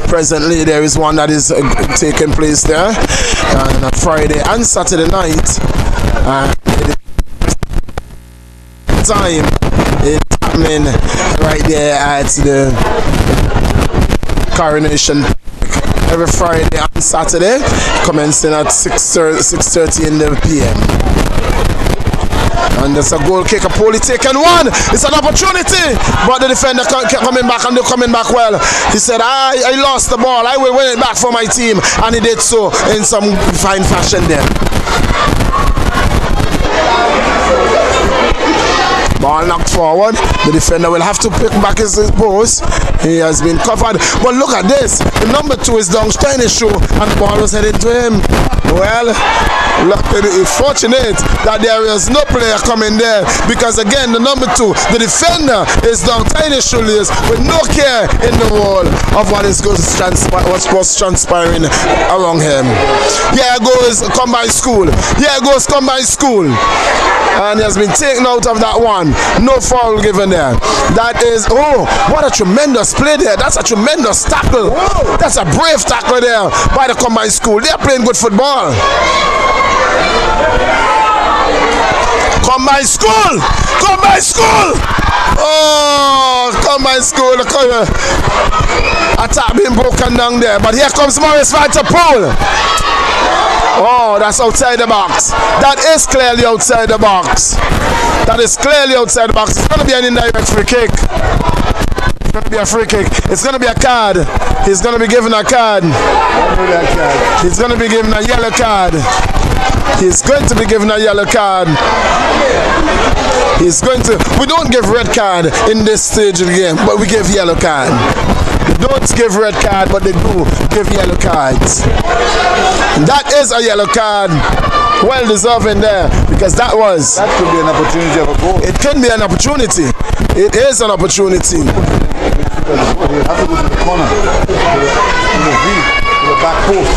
presently there is one that is taking place there on a Friday and Saturday night. Time it's happening right there at the Coronation every Friday and Saturday, commencing at 6:30 in the PM. And there's a goal kick, a poorly taken one. It's an opportunity, but the defender kept coming back, and they're coming back well. He said, I lost the ball, I will win it back for my team, and he did so in some fine fashion there. Ball knocked forward. The defender will have to pick back his post. He has been covered. But look at this. The number 2 is down Steiner's shoe, and the ball was headed to him. Well, look, it's fortunate that there is no player coming there, because again, the number 2, the defender, is down Steiner's shoulders with no care in the world of what was transpiring around him. Here goes Combined School. Here goes Combined School. And he has been taken out of that one. No foul given there. That is, oh, what a tremendous play there. That's a tremendous tackle. That's a brave tackle there by the Combined School. They're playing good football. Combined School! Combined School! Oh, Combined School. Attack being broken down there. But here comes Morris Van der Poel. Oh, that's outside the box. That is clearly outside the box. That is clearly outside the box. It's going to be an indirect free kick. It's going to be a free kick. It's going to be a card. He's going to be given a card. He's going to be given a yellow card. He's going to be given a yellow card. He's going to. We don't give red card in this stage of the game, but we give yellow card. They don't give red card, but they do give yellow cards. And that is a yellow card. Well deserving there, because that could be an opportunity of a goal. It can be an opportunity. It is an opportunity. You have to go to the corner, to the V, to the back post.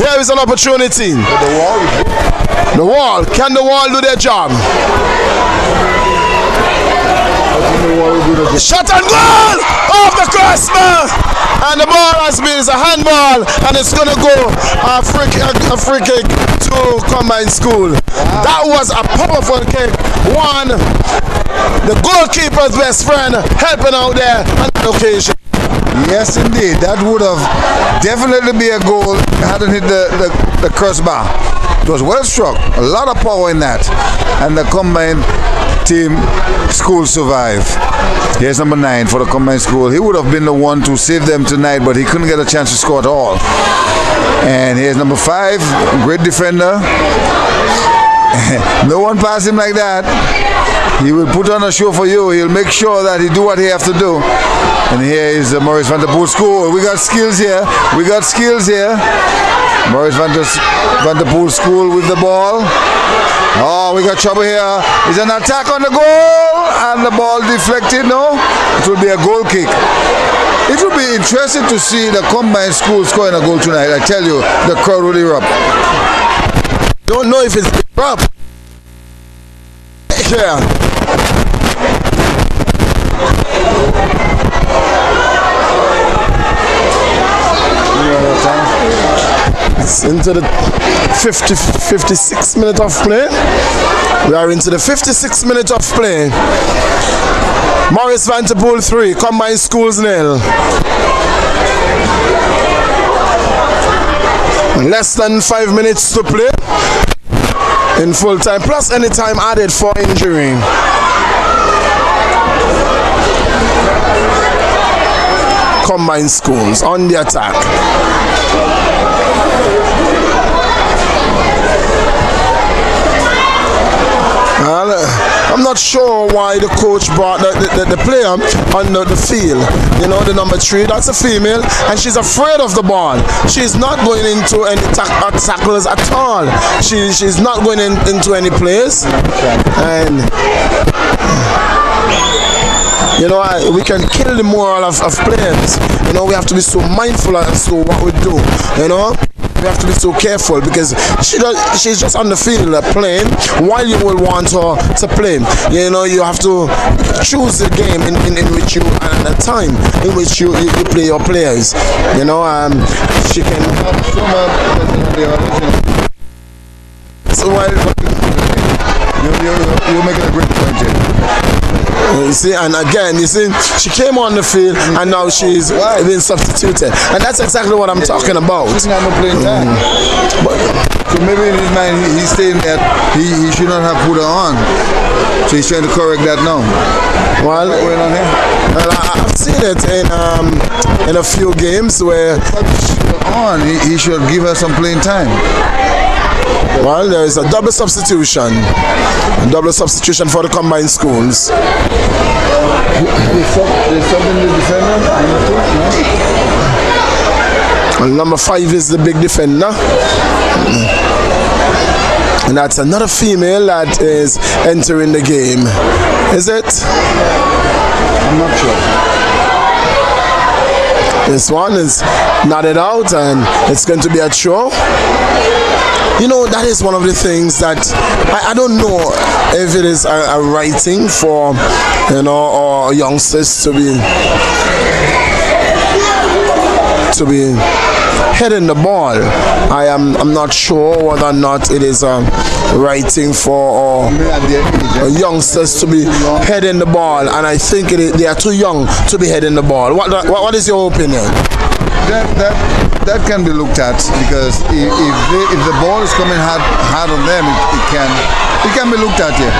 Here is an opportunity. But the wall is there. The wall. Can the wall do their job? Shot and goal! Off the crossbar! And the ball has been, it's a handball, and it's going to go a free kick to Combined School. Wow. That was a powerful kick. One, the goalkeeper's best friend helping out there on that occasion. Yes, indeed. That would have definitely been a goal hadn't hit the crossbar. It was well struck. A lot of power in that. And the Combined team School survive. Here's number 9 for the Combined School. He would have been the one to save them tonight, but he couldn't get a chance to score at all. And here's number 5, great defender. No one pass him like that. He will put on a show for you. He'll make sure that he do what he have to do. And here is Morris Van der Poel School. We got skills here. We got skills here. Morris Van der Poel School with the ball. Oh, we got trouble here. It's an attack on the goal, and the ball deflected. No, it will be a goal kick. It will be interesting to see the Combined School scoring a goal tonight. I tell you, the crowd will erupt. Don't know if it's erupt. Yeah. It's into the 56th minute of play. We are into the 56th minute of play. Morris Van der Poel 3, Combined Schools 0. Less than 5 minutes to play in full time, plus any time added for injury. Combined Schools on the attack. I'm not sure why the coach brought the player on the field. You know, the number 3, that's a female, and she's afraid of the ball. She's not going into any tackles at all. She's not going into any plays. And you know, we can kill the moral of players. You know, we have to be so mindful as to what we do. You know, we have to be so careful, because she's just on the field playing while you will want her to play. You know, you have to choose the game in which you, and the time in which you play your players. You know, she can. So while you're making a great point, Jay. see, and again, you see, she came on the field and now she's been substituted, and that's exactly what I'm talking about. She didn't have no playing time. So maybe in his mind, he's saying that he should not have put her on. So he's trying to correct that now. Well, what's going on here? Well, I've seen it in a few games where he should give her some playing time. Well, there is a double substitution. A double substitution for the combined schools. There's something the defender? Well, number 5 is the big defender. And that's another female that is entering the game. Is it? I'm not sure. This one is knotted out and it's going to be a throw. You know, that is one of the things that I don't know if it is a right thing for, you know, our youngsters to be heading the ball. I'm not sure whether or not it is a right thing for our youngsters to be heading the ball, and I think they are too young to be heading the ball. What is your opinion? That can be looked at, because if the ball is coming hard on them, it can be looked at. Yeah.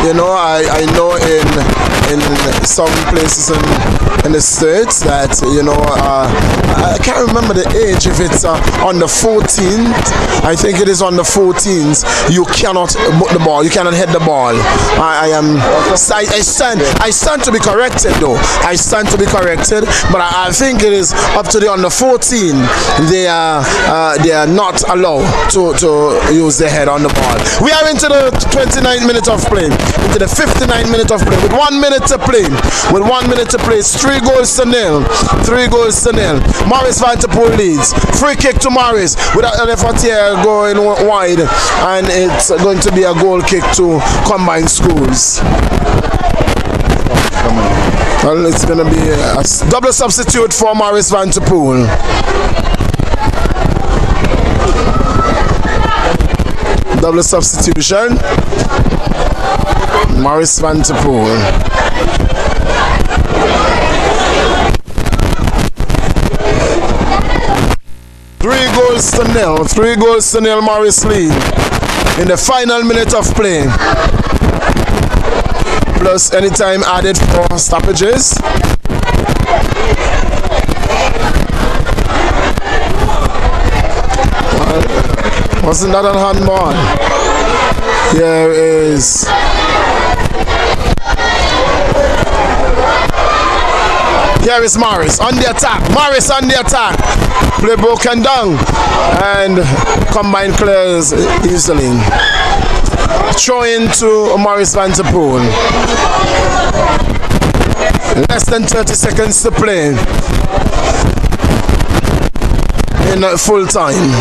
You know, I know in some places in the States that, you know, I can't remember the age, if it's under 14, I think it is under 14s, you cannot put the ball, you cannot hit the ball. I stand to be corrected though. I stand to be corrected, but I think it is up to the under 14, they are not allowed to use their head on the ball. We are into the 29th minute of play. Into the 59th minute of play. With 1 minute to play. With 1 minute to play. It's 3 goals to nil. 3 goals to nil. Maurice Van der Poel leads. Free kick to Maurice. With an effort here going wide. And it's going to be a goal kick to combined schools. Well, it's going to be a double substitute for Maurice Van der Poel. Double substitution. Maurice Van der Poel. Three goals to nil, Maurice lead in the final minute of play. Plus any time added for stoppages. Wasn't that a handball? Here is Maurice on the attack. Maurice on the attack. Play broken down and combine clears easily. Throw into Maurice Van der Poel. Less than 30 seconds to play in full time.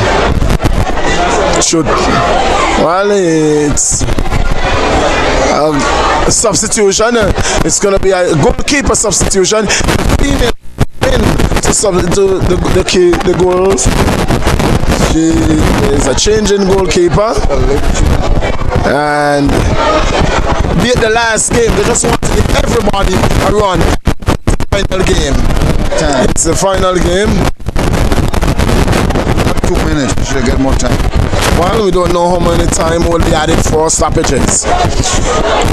Well, it's a substitution. It's going to be a goalkeeper substitution. Female to the goals. She is a change in goalkeeper. And be it the last game, they just want to give everybody a run. Final game. It's the final game. 2 minutes, we should get more time. Well, we don't know how many time will be added for stoppages.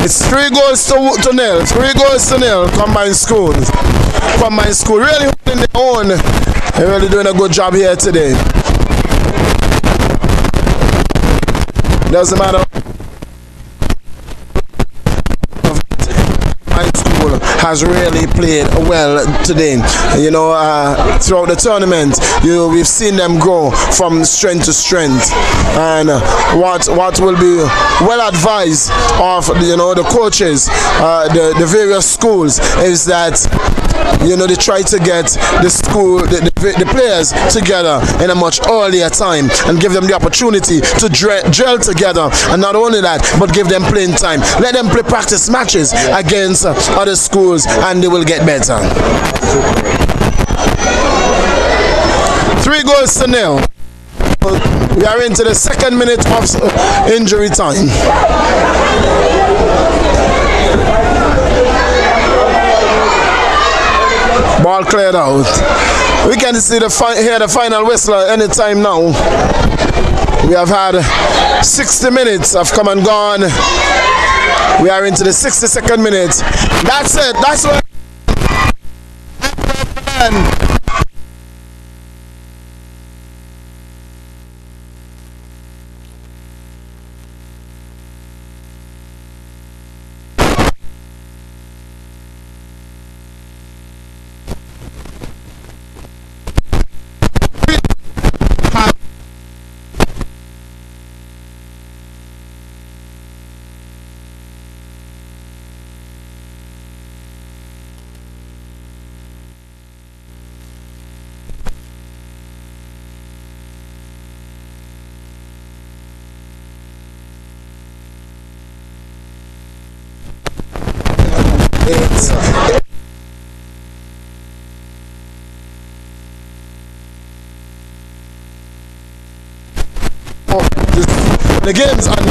It's 3 goals to nil. 3 goals to nil. Combined school really holding their own. They're really doing a good job here today. Doesn't matter. School has really played well today. You know, throughout the tournament, we've seen them grow from strength to strength. And what will be well advised of, you know, the coaches, the various schools, is that, you know, they try to get the players together in a much earlier time and give them the opportunity to gel together, and not only that, but give them playing time. Let them play practice matches against other schools, and they will get better. 3 goals to nil. We are into the 2nd minute of injury time. Ball cleared out. We can see hear the final whistle anytime now. We have had 60 minutes have come and gone. We are into the 62nd minute. That's it. That's what. The games and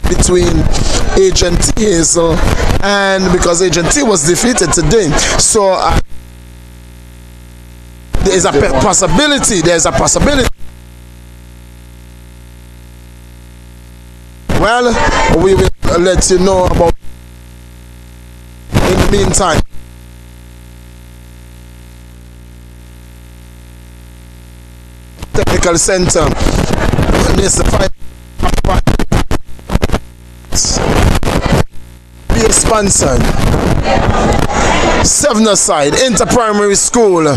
between Agent T Hazel, and because Agent T was defeated today, so there's a possibility. There's a possibility. Well, we will let you know about in the meantime. Technical Center. This is the final. Be sponsored. 7-a-side inter-primary school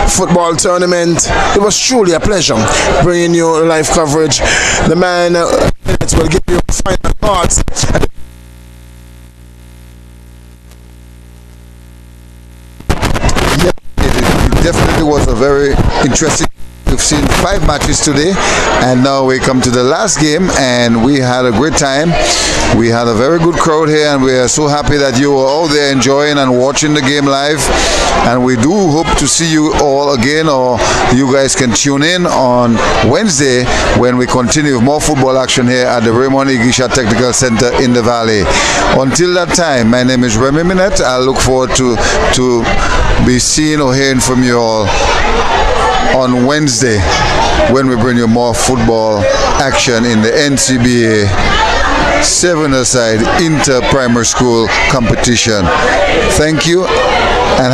football tournament. It was truly a pleasure bringing you live coverage. The man will give you final thoughts. It definitely was a very interesting. We've seen 5 matches today, and now we come to the last game, and we had a great time. We had a very good crowd here, and we are so happy that you were all there enjoying and watching the game live. And we do hope to see you all again, or you guys can tune in on Wednesday when we continue with more football action here at the Raymond Igisha Technical Center in the Valley. Until that time, my name is Remy Minette. I look forward to be seeing or hearing from you all on Wednesday when we bring you more football action in the NCBA 7-a-side inter-primary school competition. Thank you and have